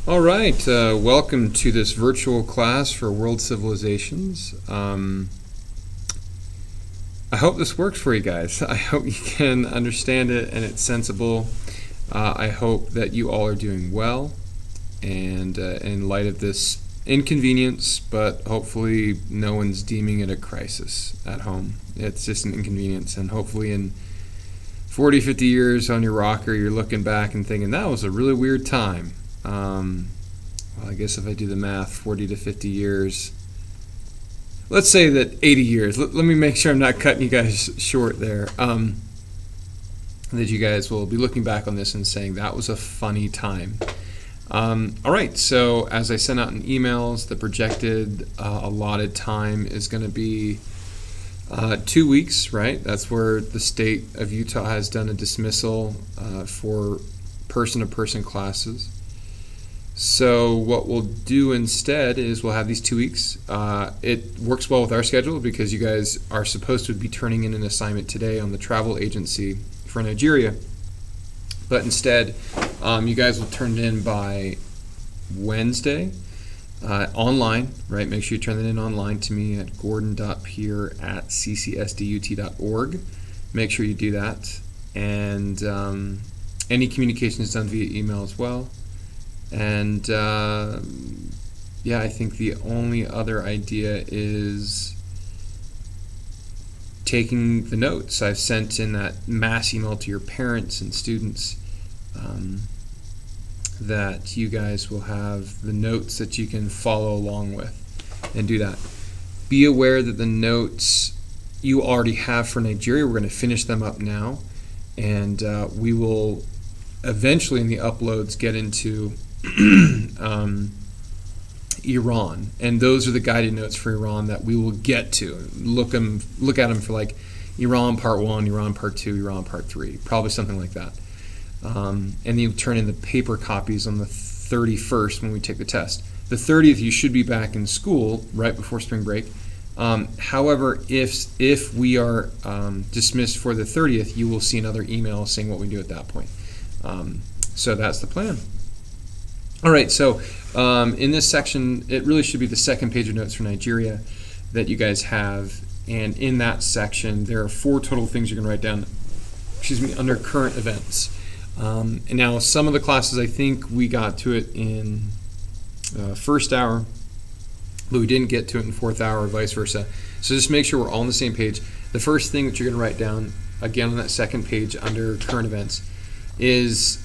All right, welcome to this virtual class for World Civilizations. I hope this works for you guys. I hope you can understand it and it's sensible. I hope that you all are doing well, and in light of this inconvenience, but hopefully no one's deeming it a crisis at home. It's just an inconvenience, and hopefully in 40, 50 years on your rocker, you're looking back and thinking, that was a really weird time. Well, I guess if I do the math, 40 to 50 years, let's say that 80 years, let me make sure I'm not cutting you guys short there, that you guys will be looking back on this and saying, that was a funny time. All right, so as I sent out in emails, the projected allotted time is going to be 2 weeks, right? That's where the state of Utah has done a dismissal for person-to-person classes. So what we'll do instead is we'll have these 2 weeks. It works well with our schedule because you guys are supposed to be turning in an assignment today on the travel agency for Nigeria. But instead, you guys will turn it in by Wednesday online, right? Make sure you turn it in online to me at gordon.peer@ccsdut.org. Make sure you do that. And any communication is done via email as well. And yeah, I think the only other idea is taking the notes. I've sent in that mass email to your parents and students that you guys will have the notes that you can follow along with and do that. Be aware that the notes you already have for Nigeria, we're going to finish them up now, and we will eventually in the uploads get into Iran, and those are the guided notes for Iran that we will get to. Look at them for like Iran Part 1, Iran Part 2, Iran Part 3, probably something like that. And then you turn in the paper copies on the 31st when we take the test. The 30th you should be back in school right before spring break. However, if we are dismissed for the 30th, you will see another email saying what we do at that point. So that's the plan. All right, so in this section, it really should be the second page of notes for Nigeria that you guys have. And in that section, there are 4 total things you're going to write down, under current events. And now some of the classes, I think we got to it in first hour, but we didn't get to it in fourth hour or vice versa. So just make sure we're all on the same page. The first thing that you're going to write down, again on that second page under current events, is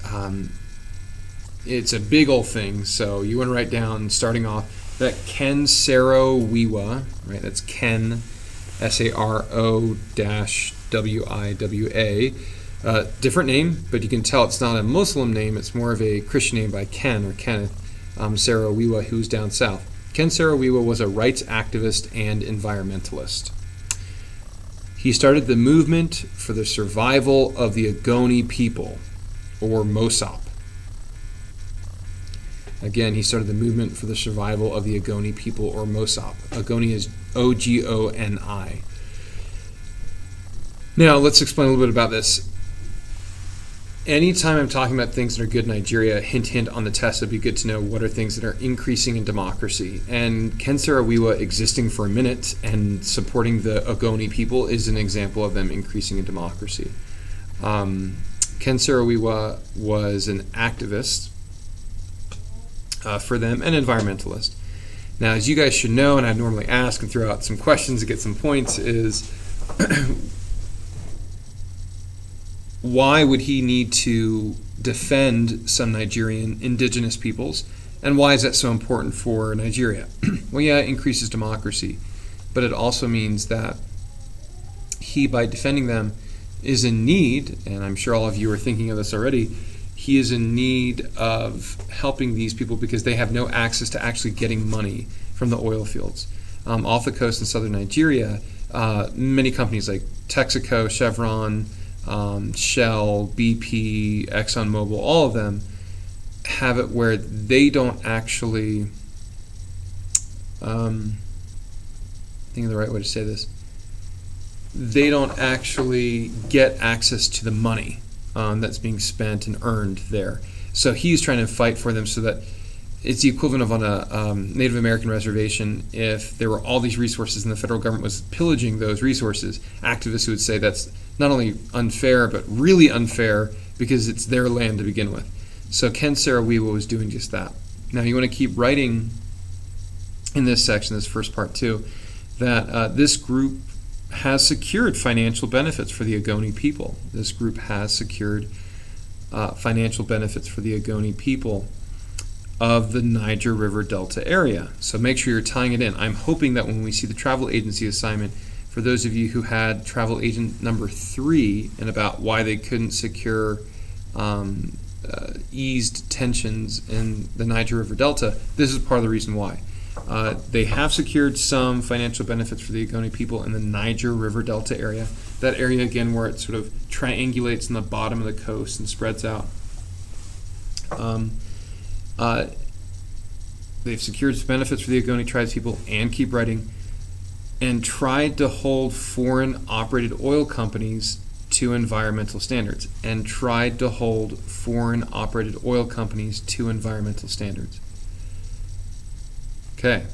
it's a big old thing, so you want to write down, starting off, that Ken Saro-Wiwa, right? That's Ken, Saro-Wiwa. Different name, but you can tell it's not a Muslim name, it's more of a Christian name by Ken or Kenneth Saro-Wiwa, who's down south. Ken Saro-Wiwa was a rights activist and environmentalist. He started the movement for the survival of the Ogoni people, or Mosop. Again, he started the movement for the survival of the Ogoni people, or Mosop. Ogoni is O-G-O-N-I. Now, let's explain a little bit about this. Anytime I'm talking about things that are good in Nigeria, hint, hint on the test, it'd be good to know what are things that are increasing in democracy. And Ken Saro-Wiwa existing for a minute and supporting the Ogoni people is an example of them increasing in democracy. Ken Saro-Wiwa was an activist for them, an environmentalist. Now, as you guys should know, and I normally ask and throw out some questions to get some points, is why would he need to defend some Nigerian indigenous peoples, and why is that so important for Nigeria? Well, yeah, it increases democracy, but it also means that he, by defending them, is in need, and I'm sure all of you are thinking of this already, he is in need of helping these people because they have no access to actually getting money from the oil fields. Off the coast in southern Nigeria, many companies like Texaco, Chevron, Shell, BP, ExxonMobil, all of them have it where they don't actually, I think of the right way to say this, they don't actually get access to the money that's being spent and earned there. So he's trying to fight for them so that it's the equivalent of on a Native American reservation. If there were all these resources and the federal government was pillaging those resources, activists would say that's not only unfair, but really unfair because it's their land to begin with. So Ken Saro-Wiwa was doing just that. Now you want to keep writing in this section, this first part too, that this group has secured financial benefits for the Ogoni people. This group has secured financial benefits for the Ogoni people of the Niger River Delta area. So make sure you're tying it in. I'm hoping that when we see the travel agency assignment, for those of you who had travel agent number 3 and about why they couldn't secure eased tensions in the Niger River Delta, this is part of the reason why. They have secured some financial benefits for the Ogoni people in the Niger River Delta area. That area, again, where it sort of triangulates in the bottom of the coast and spreads out. They've secured benefits for the Ogoni tribes people, and keep writing, and tried to hold foreign operated oil companies to environmental standards. And tried to hold foreign operated oil companies to environmental standards. Okay,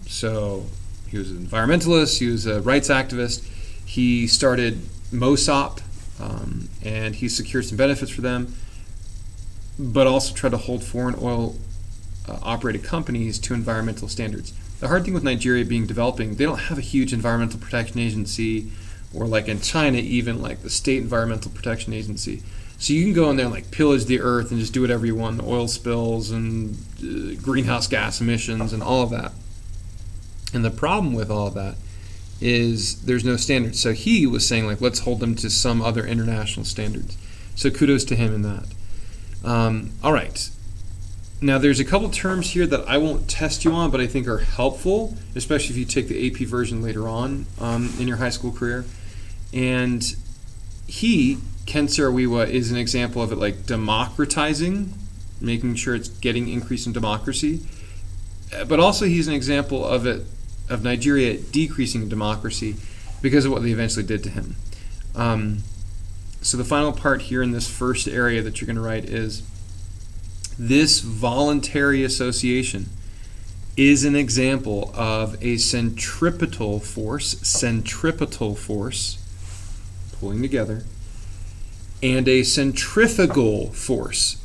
so he was an environmentalist, he was a rights activist, he started MOSOP, and he secured some benefits for them, but also tried to hold foreign oil operated companies to environmental standards. The hard thing with Nigeria being developing, they don't have a huge environmental protection agency, or like in China even, like the state environmental protection agency. So you can go in there and like pillage the earth and just do whatever you want, oil spills and greenhouse gas emissions and all of that. And the problem with all of that is there's no standards. So he was saying like, let's hold them to some other international standards. So kudos to him in that. All right. Now there's a couple terms here that I won't test you on, but I think are helpful, especially if you take the AP version later on in your high school career. And Ken Saro-Wiwa, is an example of it, like democratizing, making sure it's getting increase in democracy. But also he's an example of Nigeria decreasing in democracy because of what they eventually did to him. So the final part here in this first area that you're going to write is, this voluntary association is an example of a centripetal force, pulling together, and a centrifugal force,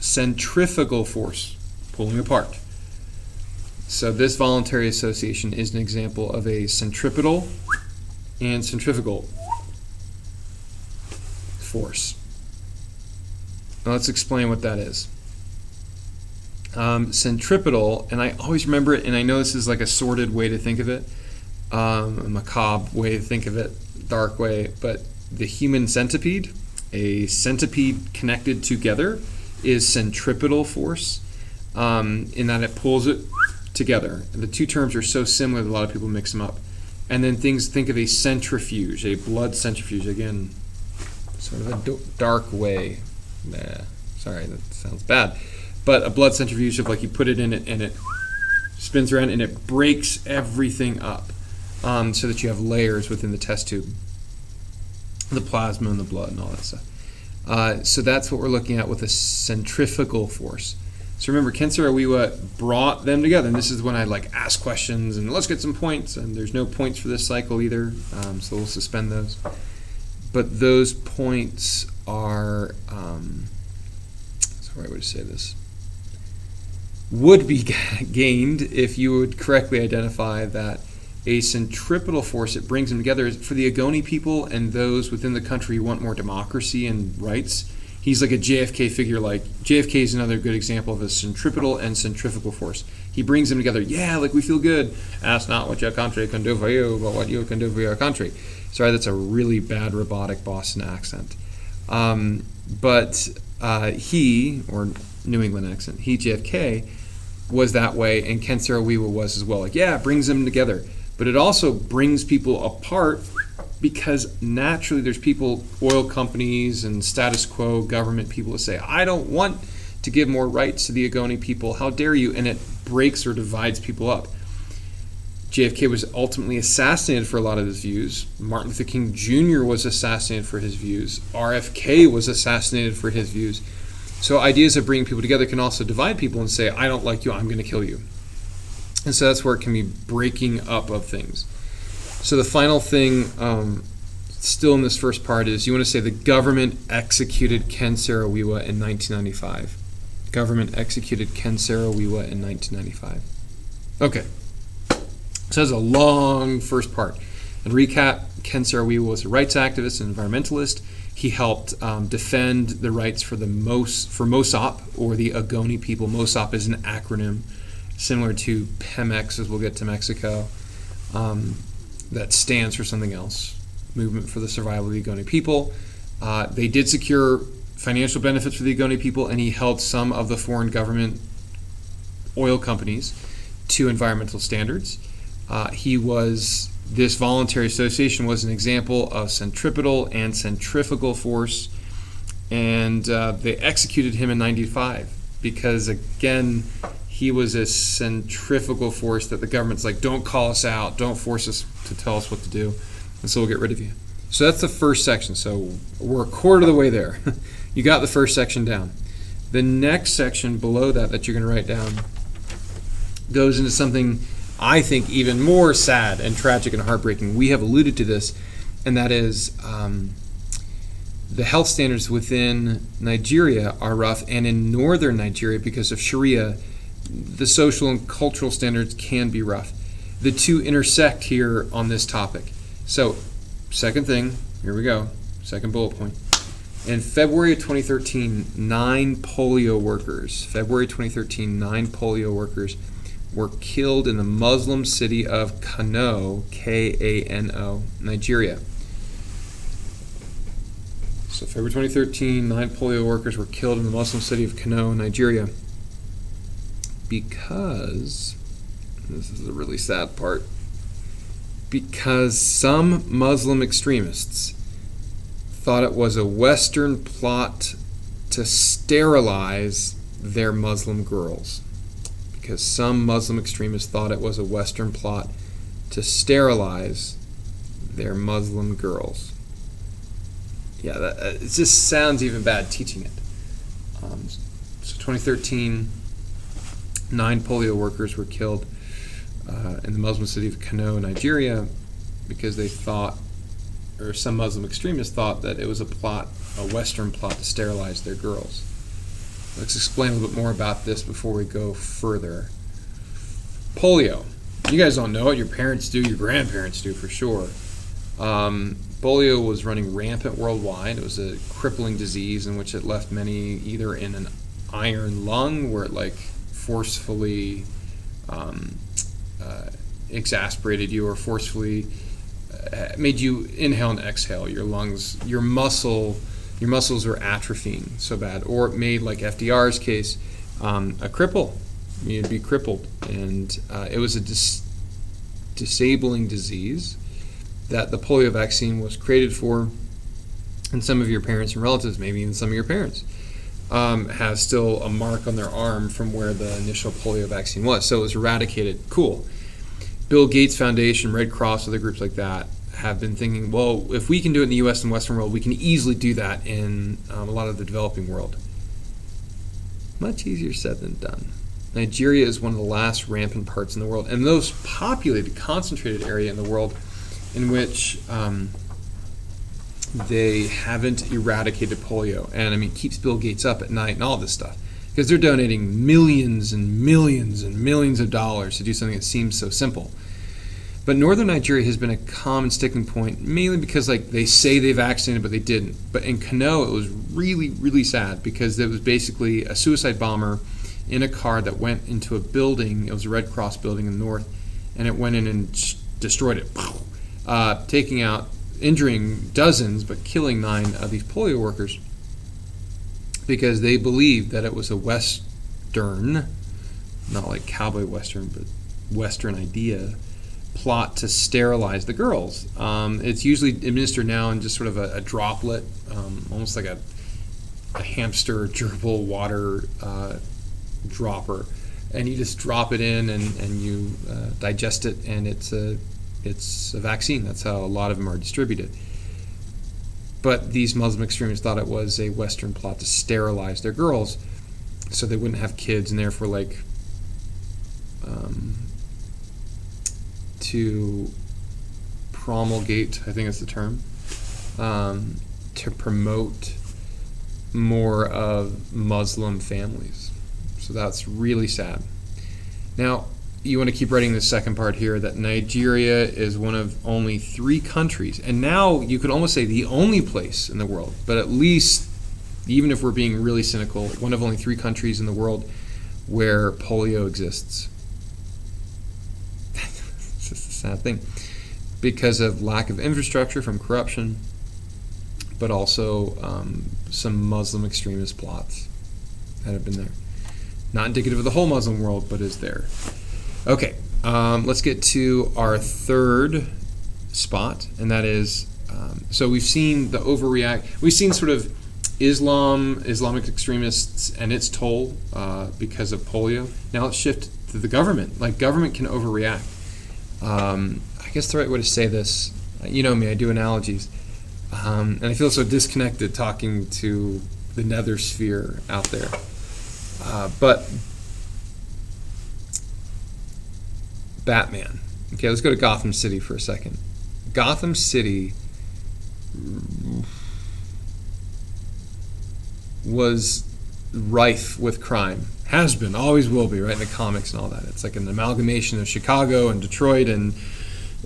pulling apart. So this voluntary association is an example of a centripetal and centrifugal force. Now let's explain what that is. Centripetal, and I always remember it, and I know this is like a sordid way to think of it, a macabre way to think of it, dark way, but the human centipede, a centipede connected together, is centripetal force, in that it pulls it together. And the two terms are so similar that a lot of people mix them up. And then think of a centrifuge, a blood centrifuge, again, sort of a dark way. Sorry, that sounds bad. But a blood centrifuge of like you put it in it and it spins around and it breaks everything up, so that you have layers within the test tube, the plasma and the blood and all that stuff. So that's what we're looking at with a centrifugal force. So remember, Ken Saro-Wiwa brought them together, and this is when I like ask questions and let's get some points. And there's no points for this cycle either, so we'll suspend those. But those points are, what's the right way to say this? Would be gained if you would correctly identify that a centripetal force that brings them together is for the Ogoni people and those within the country who want more democracy and rights. He's like a JFK figure. Like JFK is another good example of a centripetal and centrifugal force. He brings them together. Yeah, like we feel good. Ask not what your country can do for you, but what you can do for your country. Sorry, that's a really bad robotic Boston accent. But he, or New England accent, he, JFK, was that way, and Ken Saro-Wiwa was as well. Like, yeah, it brings them together. But it also brings people apart because naturally there's people, oil companies and status quo government people that say, I don't want to give more rights to the Ogoni people. How dare you? And it breaks or divides people up. JFK was ultimately assassinated for a lot of his views. Martin Luther King Jr. was assassinated for his views. RFK was assassinated for his views. So ideas of bringing people together can also divide people and say, I don't like you, I'm going to kill you. And so that's where it can be breaking up of things. So the final thing, still in this first part, is you want to say the government executed Ken Saro-Wiwa in 1995. Government executed Ken Saro-Wiwa in 1995. Okay. So that's a long first part. And recap, Ken Saro-Wiwa was a rights activist and environmentalist. He helped defend the rights for Mosop, or the Ogoni people. Mosop is an acronym similar to Pemex, as we'll get to Mexico, that stands for something else, Movement for the Survival of the Ogoni People. They did secure financial benefits for the Ogoni people, and he held some of the foreign government oil companies to environmental standards. This voluntary association was an example of centripetal and centrifugal force, and they executed him in 95 because, again, he was a centrifugal force that the government's like, don't call us out, don't force us to tell us what to do, and so we'll get rid of you. So that's the first section. So we're a quarter of the way there. You got the first section down. The next section below that you're going to write down goes into something I think even more sad and tragic and heartbreaking. We have alluded to this, and that is the health standards within Nigeria are rough, and in northern Nigeria, because of Sharia, the social and cultural standards can be rough. The two intersect here on this topic. So, second thing, here we go, second bullet point. In February of 2013, 9 polio workers were killed in the Muslim city of Kano, Kano, Nigeria. So February 2013, 9 polio workers were killed in the Muslim city of Kano, Nigeria. Because, this is the really sad part, because some Muslim extremists thought it was a Western plot to sterilize their Muslim girls. Because some Muslim extremists thought it was a Western plot to sterilize their Muslim girls. Yeah, it just sounds even bad teaching it. So 2013, 9 polio workers were killed in the Muslim city of Kano, Nigeria, because they thought, or some Muslim extremists thought, that it was a Western plot to sterilize their girls. Let's explain a little bit more about this before we go further. Polio. You guys don't know it. Your parents do. Your grandparents do for sure. Polio was running rampant worldwide. It was a crippling disease in which it left many either in an iron lung, where it forcefully exasperated you, or forcefully made you inhale and exhale. Your lungs, your muscles were atrophying so bad, or it made, like FDR's case, a cripple. You'd be crippled, and it was a disabling disease that the polio vaccine was created for, and some of your parents and relatives, maybe even some of your parents, have still a mark on their arm from where the initial polio vaccine was. So it was eradicated. Cool. Bill Gates Foundation, Red Cross, other groups like that have been thinking, well, if we can do it in the U.S. and Western world, we can easily do that in a lot of the developing world. Much easier said than done. Nigeria is one of the last rampant parts in the world, and the most populated, concentrated area in the world in which they haven't eradicated polio. And I mean, keeps Bill Gates up at night and all this stuff, because they're donating millions and millions and millions of dollars to do something that seems so simple. But northern Nigeria has been a common sticking point, mainly because they say they vaccinated, but they didn't. But in Kano, it was really, really sad, because it was basically a suicide bomber in a car that went into a building. It was a Red Cross building in the north, and it went in and destroyed it, taking out, injuring dozens, but killing 9 of these polio workers, because they believed that it was a Western, not like cowboy Western, but Western idea, plot to sterilize the girls. It's usually administered now in just sort of a droplet, almost like a hamster gerbil water dropper, and you just drop it in and you digest it, and it's a vaccine. That's how a lot of them are distributed. but these Muslim extremists thought it was a Western plot to sterilize their girls so they wouldn't have kids, and therefore to promulgate, I think that's the term, to promote more of Muslim families. So that's really sad. Now, you want to keep writing the second part here, that Nigeria is one of only 3 countries, and now you could almost say the only place in the world, but at least, even if we're being really cynical, one of only 3 countries in the world where polio exists. It's just a sad thing. Because of lack of infrastructure from corruption, but also some Muslim extremist plots that have been there. Not indicative of the whole Muslim world, but is there. Okay, let's get to our third spot, and that is, so we've seen the overreact. We've seen sort of Islamic extremists and its toll because of polio. Now let's shift to the government. Like, government can overreact. I guess the right way to say this, you know me, I do analogies, and I feel so disconnected talking to the nether sphere out there. But Batman. Okay, let's go to Gotham City for a second. Gotham City was rife with crime. Has been, always will be, right, in the comics and all that. It's like an amalgamation of Chicago and Detroit and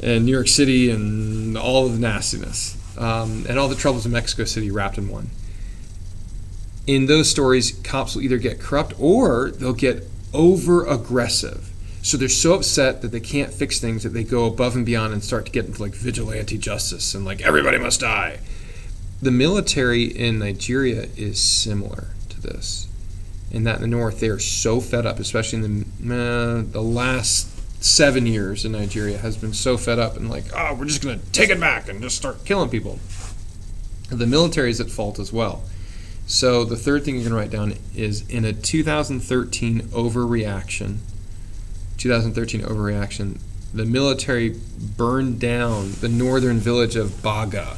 New York City and all of the nastiness. And all the troubles in Mexico City wrapped in one. In those stories, cops will either get corrupt or they'll get over-aggressive. So they're so upset that they can't fix things that they go above and beyond and start to get into like vigilante justice and like everybody must die. The military in Nigeria is similar to this. In that in the north, they are so fed up, especially in the last 7 years in Nigeria has been so fed up and like, oh, we're just going to take it back and just start killing people. The military is at fault as well. So the third thing you're going to write down is in a 2013 overreaction, the military burned down the northern village of Baga,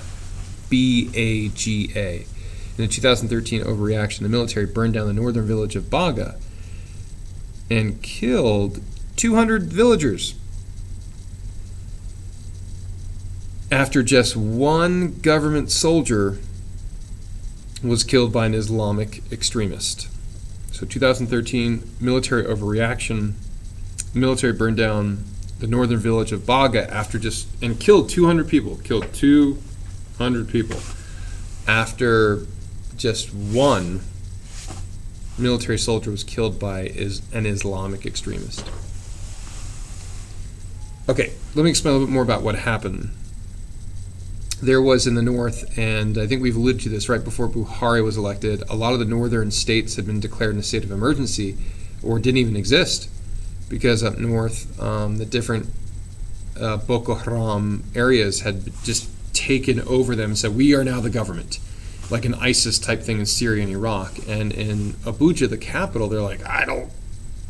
B-A-G-A. In a 2013 overreaction, the military burned down the northern village of Baga and killed 200 villagers after just one government soldier was killed by an Islamic extremist. So 2013 military overreaction. The military burned down the northern village of Baga and killed 200 people. Killed 200 people after just one military soldier was killed by an Islamic extremist. Okay, let me explain a little bit more about what happened. There was in the north, and I think we've alluded to this right before Buhari was elected, a lot of the northern states had been declared in a state of emergency or didn't even exist because up north, the different Boko Haram areas had just taken over them and said, we are now the government, like an ISIS type thing in Syria and Iraq. And in Abuja, the capital, they're like, I don't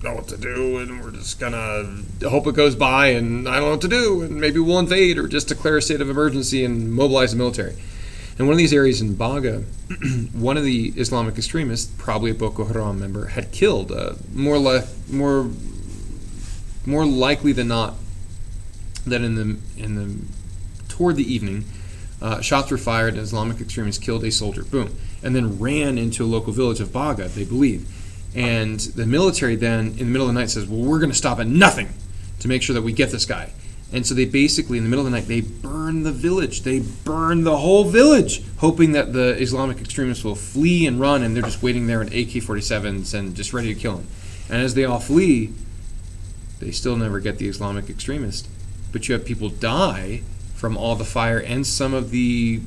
know what to do, and we're just gonna hope it goes by, and I don't know what to do, and maybe we'll invade or just declare a state of emergency and mobilize the military. And one of these areas in Baga, one of the Islamic extremists, probably a Boko Haram member, had killed more likely than not that toward the evening, shots were fired and Islamic extremists killed a soldier, boom, and then ran into a local village of Baga, they believe. And the military then, in the middle of the night, says, well, we're going to stop at nothing to make sure that we get this guy. And so they basically, in the middle of the night, they burn the village. They burn the whole village, hoping that the Islamic extremists will flee and run, and they're just waiting there in AK-47s and just ready to kill them. And as they all flee, they still never get the Islamic extremist. But you have people die from all the fire and some of the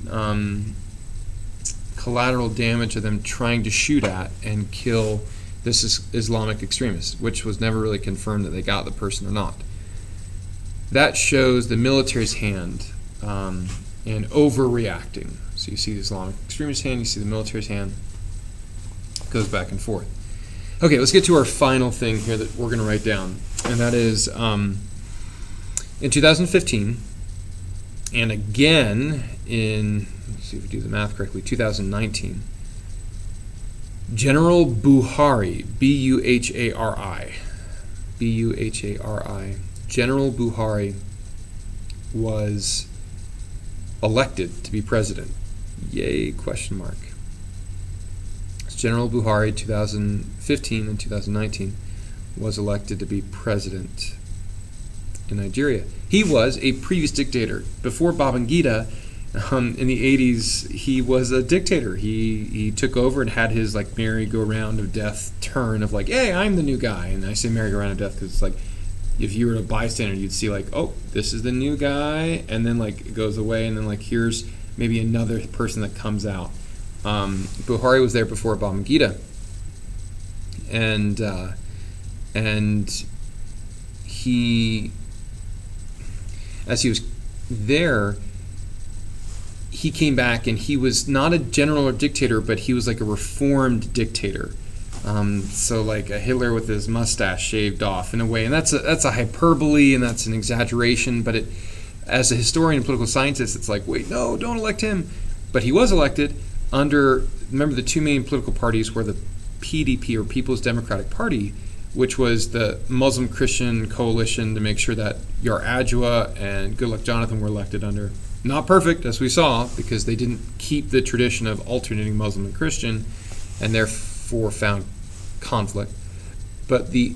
collateral damage of them trying to shoot at and kill this Islamic extremist, which was never really confirmed that they got the person or not. That shows the military's hand and overreacting. So you see the Islamic extremist hand, you see the military's hand. It goes back and forth. Okay, let's get to our final thing here that we're going to write down, and that is in 2015, and again in let's see if we do the math correctly, 2019. General Buhari, B-U-H-A-R-I. B-U-H-A-R-I. General Buhari was elected to be president. Yay, question mark. General Buhari, 2015 and 2019, was elected to be president in Nigeria. He was a previous dictator. Before Babangida, in the 80s, he was a dictator. He took over and had his like merry-go-round of death turn of like, hey, I'm the new guy. And I say merry-go-round of death because it's like, if you were a bystander, you'd see like, oh, this is the new guy, and then like it goes away, and then like here's maybe another person that comes out. Buhari was there before Babangida, and he, as he was there, he came back and he was not a general or dictator, but he was like a reformed dictator. So like a Hitler with his mustache shaved off in a way, and that's a hyperbole and that's an exaggeration. But it, as a historian and political scientist, it's like, wait, no, don't elect him. But he was elected under. Remember, the two main political parties were the PDP, or People's Democratic Party, which was the Muslim Christian coalition to make sure that Yar'Adua and Goodluck Jonathan were elected under. Not perfect, as we saw, because they didn't keep the tradition of alternating Muslim and Christian, and therefore found conflict. But the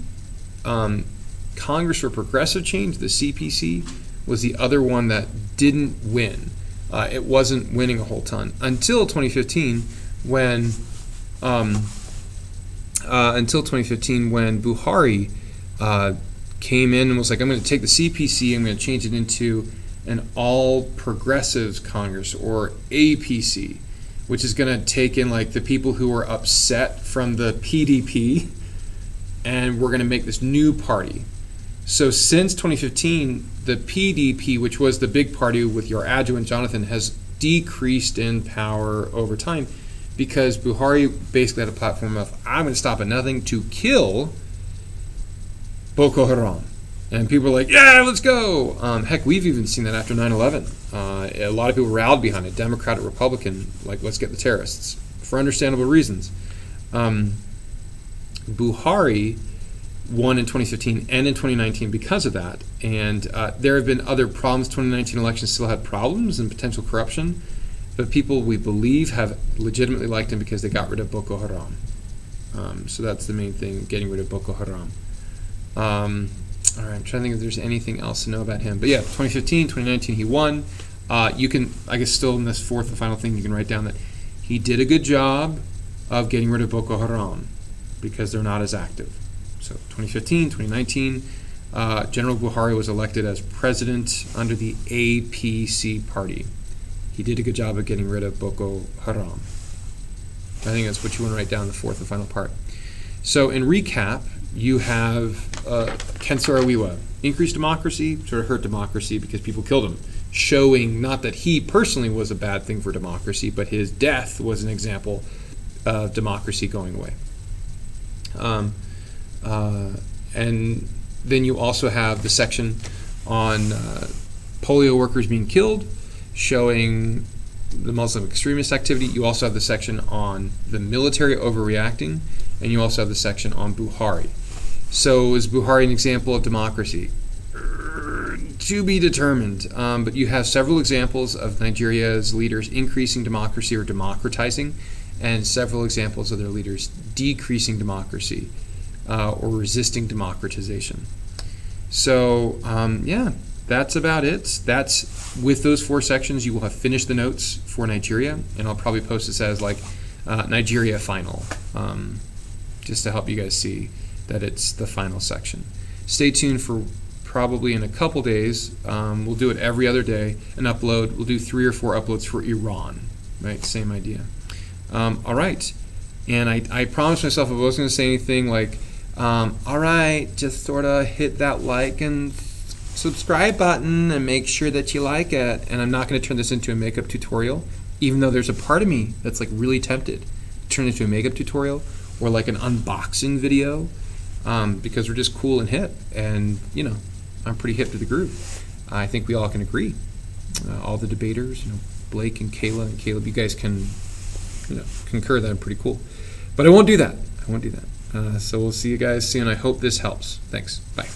Congress for Progressive Change, the CPC, was the other one that didn't win. It wasn't winning a whole ton until 2015, when Buhari came in and was like, I'm going to take the CPC, I'm going to change it into an all progressives Congress, or APC, which is going to take in like the people who were upset from the PDP, and we're going to make this new party. So since 2015, the PDP, which was the big party with Yar'Adua and Jonathan, has decreased in power over time because Buhari basically had a platform of, I'm going to stop at nothing to kill Boko Haram. And people are like, yeah, let's go. Heck, we've even seen that after 9/11. A lot of people rallied behind it, Democrat or Republican, like, let's get the terrorists, for understandable reasons. Buhari won in 2015 and in 2019 because of that. And there have been other problems. 2019 elections still had problems and potential corruption, but people, we believe, have legitimately liked him because they got rid of Boko Haram. So that's the main thing, getting rid of Boko Haram. All right, I'm trying to think if there's anything else to know about him. But yeah, 2015, 2019, he won. You can, I guess, still in this fourth and final thing, you can write down that he did a good job of getting rid of Boko Haram because they're not as active. So 2015, 2019, General Buhari was elected as president under the APC party. He did a good job of getting rid of Boko Haram. I think that's what you want to write down in the fourth and final part. So in recap, you have Ken Saro-Wiwa. Increased democracy, sort of hurt democracy because people killed him, showing not that he personally was a bad thing for democracy, but his death was an example of democracy going away. And then you also have the section on polio workers being killed, showing the Muslim extremist activity. You also have the section on the military overreacting, and you also have the section on Buhari. So is Buhari an example of democracy? To be determined. But you have several examples of Nigeria's leaders increasing democracy or democratizing, and several examples of their leaders decreasing democracy or resisting democratization. So, yeah, that's about it. That's, with those four sections, you will have finished the notes for Nigeria, and I'll probably post this as like Nigeria final, just to help you guys see that it's the final section. Stay tuned for probably in a couple days. We'll do it every other day, an upload. We'll do 3 or 4 uploads for Iran, right? Same idea. All right. And I promised myself I wasn't going to say anything like, all right, just sort of hit that like and subscribe button and make sure that you like it. And I'm not going to turn this into a makeup tutorial, even though there's a part of me that's like really tempted to turn it into a makeup tutorial or like an unboxing video, because we're just cool and hip. And, you know, I'm pretty hip to the groove. I think we all can agree. All the debaters, you know, Blake and Kayla and Caleb, you guys can concur that I'm pretty cool. But I won't do that. So we'll see you guys soon. I hope this helps. Thanks. Bye.